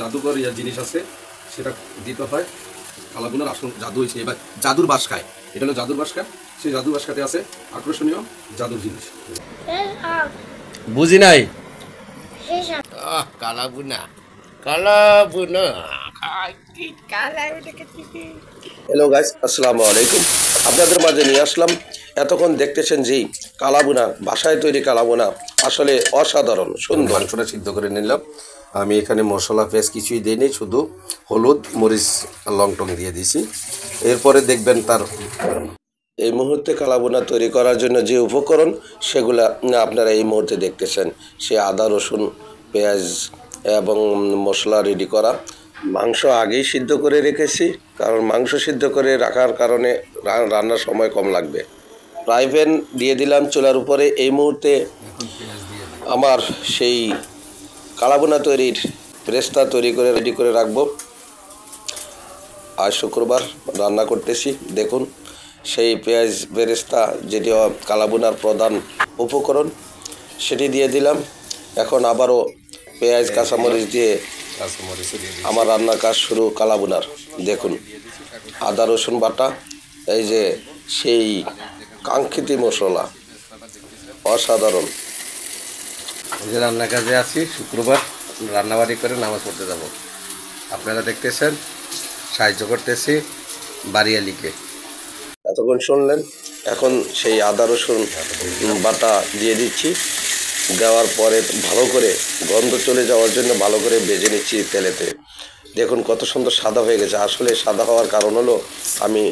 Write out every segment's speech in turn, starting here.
জাদুকর জিনিস আছে সেটা দিতে হয়। কালাগুনার আসল জাদু হয়েছে এবার জাদুর বাস খায়। এটা হলো জাদুর বাস খায়। সেই জাদুর বাস খাতে আছে আকর্ষণীয় জাদুর জিনিস। বুঝি নাই। কালাগুনা কালাগুনা। হ্যালো গাইস, আসসালামু আলাইকুম। আপনাদের মাঝে নিয়ে আসলাম এতক্ষণ দেখতেছেন যেই কালাবুনা, বাসায় তৈরি কালাবুনা আসলে অসাধারণ সুন্দর। মাংসটা সিদ্ধ করে নিলাম। আমি এখানে মশলা পেঁয়াজ কিছুই দিইনি, শুধু হলুদ মরিচ লং টং দিয়ে দিয়েছি। এরপরে দেখবেন তার এই মুহূর্তে কালাবুনা তৈরি করার জন্য যে উপকরণ সেগুলা আপনারা এই মুহূর্তে দেখতেছেন। সে আদা রসুন পেঁয়াজ এবং মশলা রেডি করা। মাংস আগেই সিদ্ধ করে রেখেছি, কারণ মাংস সিদ্ধ করে রাখার কারণে রান্নার সময় কম লাগবে। ফ্রাই প্যান দিয়ে দিলাম চুলার উপরে। এই মুহূর্তে আমার সেই কালাবুনা তৈরির পেস্তা তৈরি করে রেডি করে রাখবো। আজ শুক্রবার রান্না করতেছি। দেখুন সেই পেঁয়াজ বেরেস্তা, যেটি কালাবুনার প্রধান উপকরণ, সেটি দিয়ে দিলাম। এখন আবারও পেঁয়াজ কাঁচামরিচ দিয়ে আমার রান্নার কাজ শুরু কালাবুনার। দেখুন আদা রসুন বাটা, এই যে সেই কাঙ্ক্ষিত মশলা, অসাধারণ। এই যে রান্নার কাজে আছি, শুক্রবার রান্নাবাড়ি করে নামাজ পড়তে যাব। আপনারা দেখতেছেন সাহায্য করতেছি বাড়িয়ালিকে। এতক্ষণ শুনলেন, এখন সেই আদা রসুন বাটা দিয়ে দিচ্ছি। দেওয়ার পরে ভালো করে গন্ধ চলে যাওয়ার জন্য ভালো করে ভেজে নিচ্ছি তেলেতে। দেখুন কত সুন্দর সাদা হয়ে গেছে। আসলে সাদা হওয়ার কারণ হলো আমি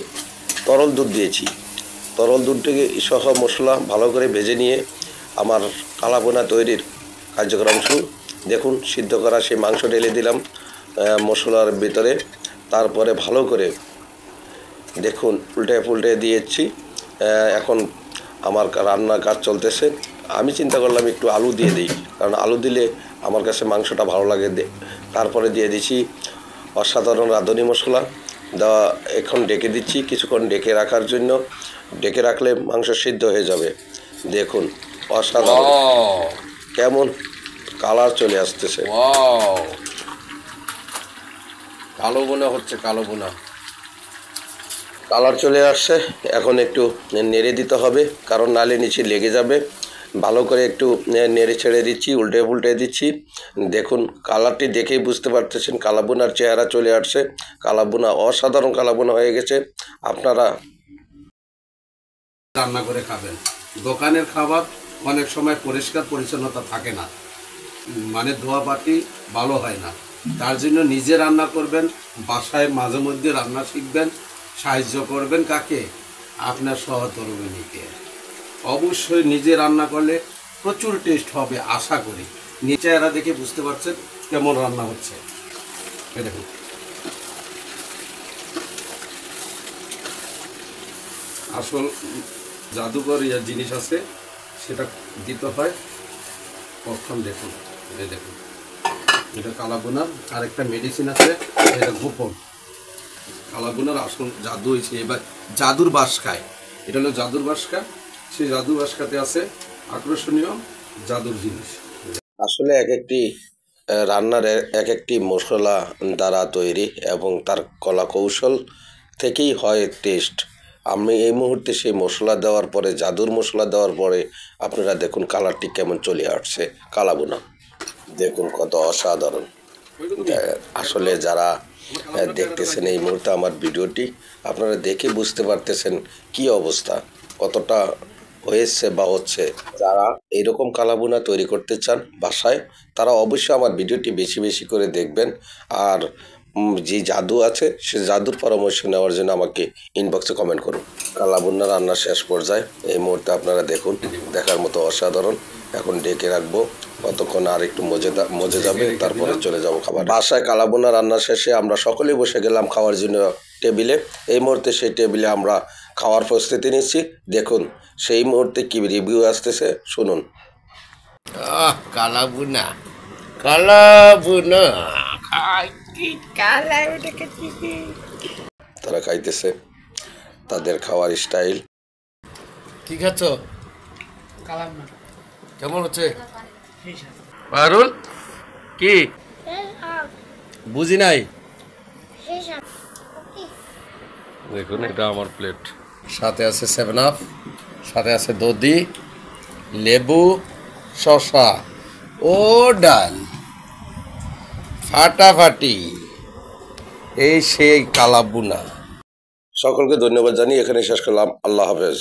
তরল দুধ দিয়েছি। তরল দুধটিকে সহ মশলা ভালো করে ভেজে নিয়ে আমার কালাবোনা তৈরির কার্যক্রম শুরু। দেখুন সিদ্ধ করা সেই মাংস ঢেলে দিলাম মশলার ভিতরে। তারপরে ভালো করে দেখুন উল্টে দিয়েছি। এখন আমার রান্নার কাজ চলতেছে। আমি চিন্তা করলাম একটু আলু দিয়ে দিই, কারণ আলু দিলে আমার কাছে মাংসটা ভালো লাগে। তারপরে দিয়ে দিচ্ছি অসাধারণ রাঁধুনি মশলা দেওয়া। এখন ডেকে দিচ্ছি কিছুক্ষণ ডেকে রাখার জন্য। ডেকে রাখলে মাংস সিদ্ধ হয়ে যাবে। দেখুন অসাধারণ কেমন কালার চলে আসতেছে। কালো বোনা হচ্ছে, কালো বোনা কালার চলে আসছে। এখন একটু নেড়ে দিতে হবে, কারণ নালে নিচে লেগে যাবে। ভালো করে একটু নেড়ে ছেড়ে দিচ্ছি, উল্টে দিচ্ছি। দেখুন কালারটি দেখেই বুঝতে পারতেছেন কালাবোনার চেহারা চলে আসছে। কালাবোনা অসাধারণ কালাবোনা হয়ে গেছে। আপনারা রান্না করে খাবেন। দোকানের খাবার অনেক সময় পরিষ্কার পরিচ্ছন্নতা থাকে না, মানে ধোয়া পাটি ভালো হয় না। তার জন্য নিজে রান্না করবেন, বাসায় মাঝে মধ্যে রান্না শিখবেন, সাহায্য করবেন কাকে? আপনার সহধর্মিণীকে। অবশ্যই নিজে রান্না করলে প্রচুর টেস্ট হবে আশা করি। নিচে এরা দেখে বুঝতে পারছেন কেমন রান্না হচ্ছে। দেখুন আসল জাদুকর জিনিস আছে সেটা দিতে হয়। প্রথম দেখুন, এই দেখুন এটা কালাবোনার আরেকটা মেডিসিন আছে, এটা গোপন। কালাবোনার আসল জাদু হয়েছে এবার জাদুর বাস খায়। এটা হলো জাদুর বাস খায়। সেই জাদুর বাস খাতে আছে আকর্ষণীয় জাদুর জিনিস। আসলে এক একটি রান্নার এক একটি মশলা দ্বারা তৈরি এবং তার কলা কৌশল থেকেই হয় টেস্ট। আমি এই মুহূর্তে সেই মশলা দেওয়ার পরে, জাদুর মশলা দেওয়ার পরে আপনারা দেখুন কালারটি কেমন চলে আসছে কালাবোনা। দেখুন কত অসাধারণ। আসলে যারা দেখতেছেন এই মুহূর্তে আমার ভিডিওটি, আপনারা দেখে বুঝতে পারতেছেন কি অবস্থা, কতটা হয়েছে বা হচ্ছে। যারা এইরকম কালাবোনা তৈরি করতে চান বাসায়, তারা অবশ্যই আমার ভিডিওটি বেশি বেশি করে দেখবেন। আর যে জাদু আছে সে জাদুর পরামর্শ নেওয়ার জন্য আমাকে ইনবক্সে কমেন্ট করুন। কালাবোনা রান্নার শেষ পর্যায়ে এই মুহূর্তে আপনারা দেখুন, দেখার মতো অসাধারণ। এখন ডেকে রাখবো, কতক্ষণ আর একটু মজে যাবে, তারপরে চলে যাব খাবার। বাসায় কালাবোনা রান্না শেষে আমরা সকলেই বসে গেলাম খাওয়ার জন্য টেবিলে। এই মুহূর্তে সেই টেবিলে আমরা খাওয়ার প্রস্তুতি নিচ্ছি। দেখুন সেই মুহূর্তে কি রিভিউ আসতেছে শুনুন। কালাবোনা কালাবোনা তারা খাইতেছে তাদের খাওয়ার স্টাইল। কি খাচ্ছ? কেমন হচ্ছে? পারুল কি বুঝি নাই। দেখুন এটা আমার প্লেট, সাথে আছে 7 আপ, সাথে আছে দধি, লেবু, শসা ও ডাল, ফাটাফাটি। এই সেই কালাবুনা। সকলকে ধন্যবাদ জানিয়ে এখানে শেষ করলাম। আল্লাহ হাফেজ।